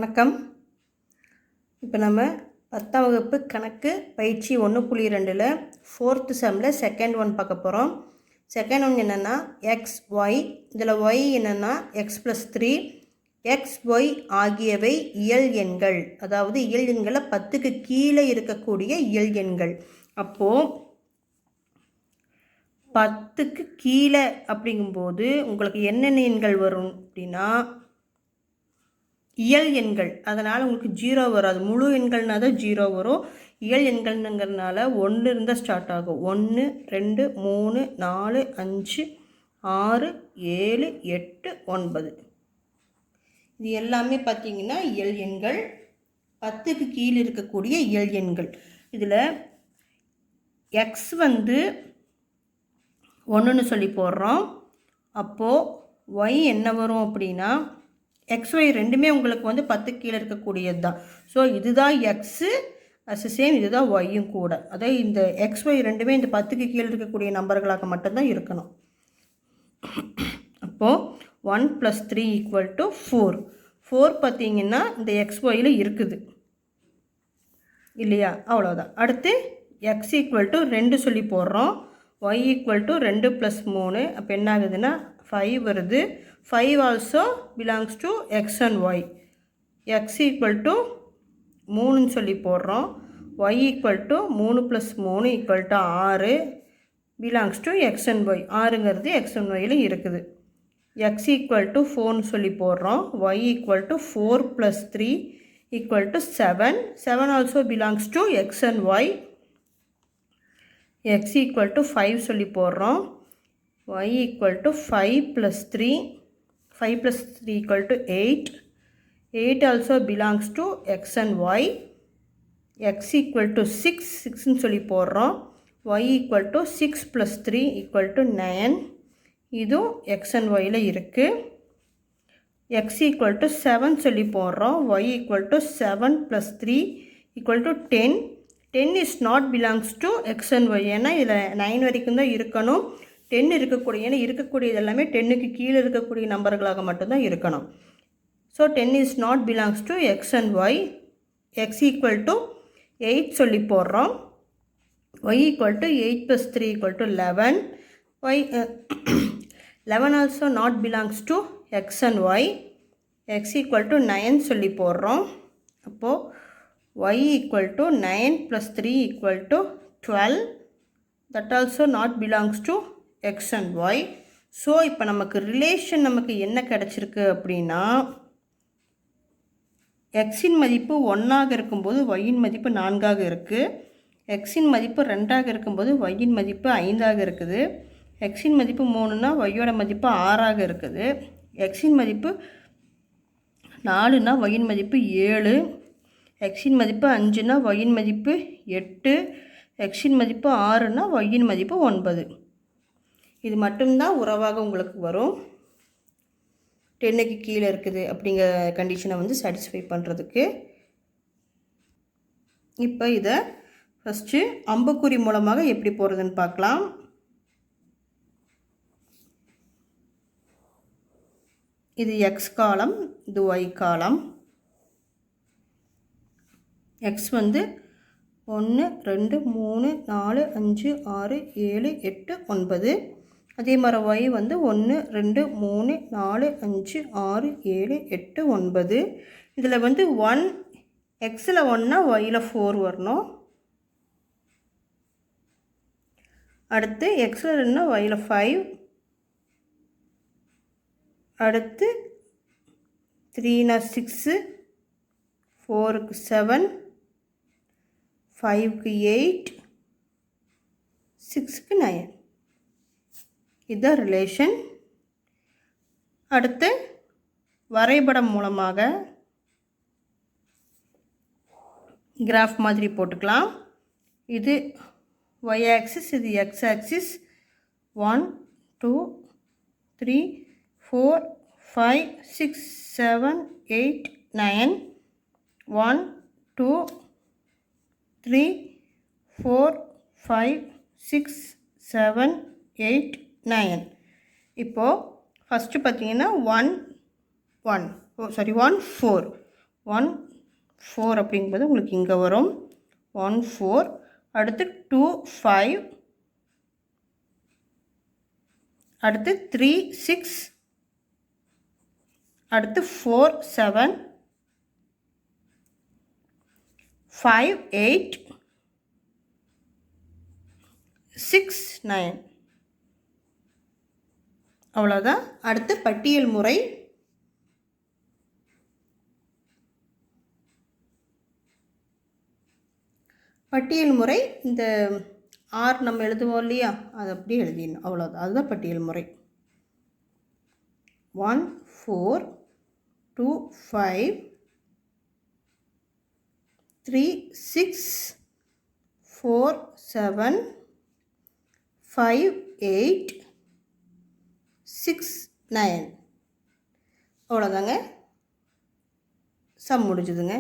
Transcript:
வணக்கம். இப்போ நம்ம 10ஆம் வகுப்பு கணக்கு பயிற்சி 1.2ல் 4th செம்மில் செகண்ட் ஒன் பார்க்க போகிறோம். செகண்ட் ஒன் என்னென்னா XY. இதில் Y என்னென்னா X+3. XY ஆகியவை இயல் எண்கள், அதாவது இயல் எண்களை 10க்கு கீழே இருக்கக்கூடிய இயல் எண்கள். அப்போது 10க்கு கீழே அப்படிங்கும்போது உங்களுக்கு என்னென்ன எண்கள் வரும் அப்படின்னா இயல் எண்கள். அதனால் உங்களுக்கு 0 வராது. முழு எண்கள்னால் தான் 0 வரும். இயல் எண்கள்ங்கிறதுனால 1 இருந்தால் ஸ்டார்ட் ஆகும். 1 2 3 4 5 6 7 8 9. இது எல்லாமே பார்த்திங்கன்னா இயல் எண்கள், 10க்கு கீழே இருக்கக்கூடிய இயல் எண்கள். இதில் எக்ஸ் வந்து 1ன்னு சொல்லி போடுறோம். அப்போது ஒய் என்ன வரும் அப்படின்னா XY ரெண்டுமே உங்களுக்கு வந்து 10க்கு கீழே இருக்கக்கூடியது தான். ஸோ இதுதான் எக்ஸு அஸ் சேம், இதுதான் ஒய்யும் கூட. அதாவது இந்த XY ரெண்டுமே இந்த 10க்கு கீழே இருக்கக்கூடிய நம்பர்களாக மட்டும்தான் இருக்கணும். அப்போது 1 + 3 = 4. 4 பார்த்திங்கன்னா இந்த XYயில் இருக்குது இல்லையா, அவ்வளோதான். அடுத்து X = 2 சொல்லி போடுறோம். Y = 2 + 3. அப்போ என்ன ஆகுதுன்னா 5 வருது. 5 also belongs to X and Y. X = 3ன்னு சொல்லி போடுறோம். Y = 3 + 3 = 6 belongs to X and Y. 6ங்கிறது X and Yயில் இருக்குது. X = 4ன்னு சொல்லி போடுறோம். Y = 4 + 3 = 7. 7 also belongs to X and Y. X = 5 சொல்லி போடுறோம். Y = 5 + 3. 5 + 3 = 8. 8 also belongs to X and Y. X = 6. 6ன்னு சொல்லி போடுறோம். Y = 6 + 3 = 9. இதுவும் X and Yயில் இருக்குது. X = 7 சொல்லி போடுறோம். Y = 7 + 3 = 10. 10 is not belongs to X and Y. ஏன்னா இதில் 9 வரைக்கும் தான் இருக்கணும். 10 இருக்கக்கூடிய, ஏன்னா இருக்கக்கூடியது எல்லாமே 10க்கு கீழே இருக்கக்கூடிய நம்பர்களாக மட்டும்தான் இருக்கணும். So 10 is not belongs to X and Y. X = 8 சொல்லி போடுறோம். Y = 8 + 3 = 11. Y 11 also not belongs to X and Y. X = 9 சொல்லி போடுறோம். அப்போது Y = 9 + 3 = 12. That also not belongs to X and Y. So இப்போ நமக்கு ரிலேஷன் நமக்கு என்ன கிடச்சிருக்கு அப்படின்னா எக்ஸின் மதிப்பு 1ஆக இருக்கும்போது ஒய்யின் மதிப்பு 4ஆக இருக்குது. எக்ஸின் மதிப்பு 2ஆக இருக்கும்போது ஒய்யின் மதிப்பு 5ஆக இருக்குது. எக்ஸின் மதிப்பு 3னா ஒய்யோட மதிப்பு 6ஆக இருக்குது. எக்ஸின் மதிப்பு 4னா ஒய்யின் மதிப்பு 7. எக்ஸின் மதிப்பு 5னா ஒய்யின் மதிப்பு 8. எக்ஸின் மதிப்பு 6னா ஒய்யின் மதிப்பு 9. இது மட்டும்தான் உறவாக உங்களுக்கு வரும் 10க்கு கீழே இருக்குது அப்படிங்கிற கண்டிஷனை வந்து சாட்டிஸ்ஃபை பண்ணுறதுக்கு. இப்போ இதை ஃபஸ்ட்டு அம்புக்குறி மூலமாக எப்படி போகிறதுன்னு பார்க்கலாம். இது X காலம், இது Y காலம். X வந்து 1 2 3 4 5 6 7 8 9. அதே மாதிரி Y வந்து 1 2 3 4 5 6 7 8 9. இதில் வந்து 1 Xயில் 1னா Yயில் 4 வரணும். அடுத்து Xயில் 2னா Yயில் 5. அடுத்து 3னா 6, 4க்கு 7, 5க்கு 8, 6க்கு 9. இதுதான் ரிலேஷன். அடுத்து வரைபடம் மூலமாக கிராஃப் மாதிரி போட்டுக்கலாம். இது Y ஆக்சிஸ், இது X ஆக்சிஸ். 1 2 3 4 5 6 7 8 9. 1 2 3 4 5 6 7 8 9. இப்போது ஃபஸ்ட்டு பார்த்தீங்கன்னா 1 4. 1 4 அப்படிங்கும்போது உங்களுக்கு இங்கே வரும் 1 4. அடுத்து 2 5. அடுத்து 3 6. அடுத்து 4 7. 5 8. 6 9. அவ்வளோதான். அடுத்து பட்டியல் முறை. பட்டியல் முறை இந்த ஆர் நம்ம எழுதுவோம் இல்லையா, அது அப்படியே எழுதிடணும். அவ்வளோதான், அதுதான் பட்டியல் முறை. 1 4 2 5 3 6 4 7 5 8 6 9. அவ்வளோதாங்க, சம் முடிஞ்சுதுங்க.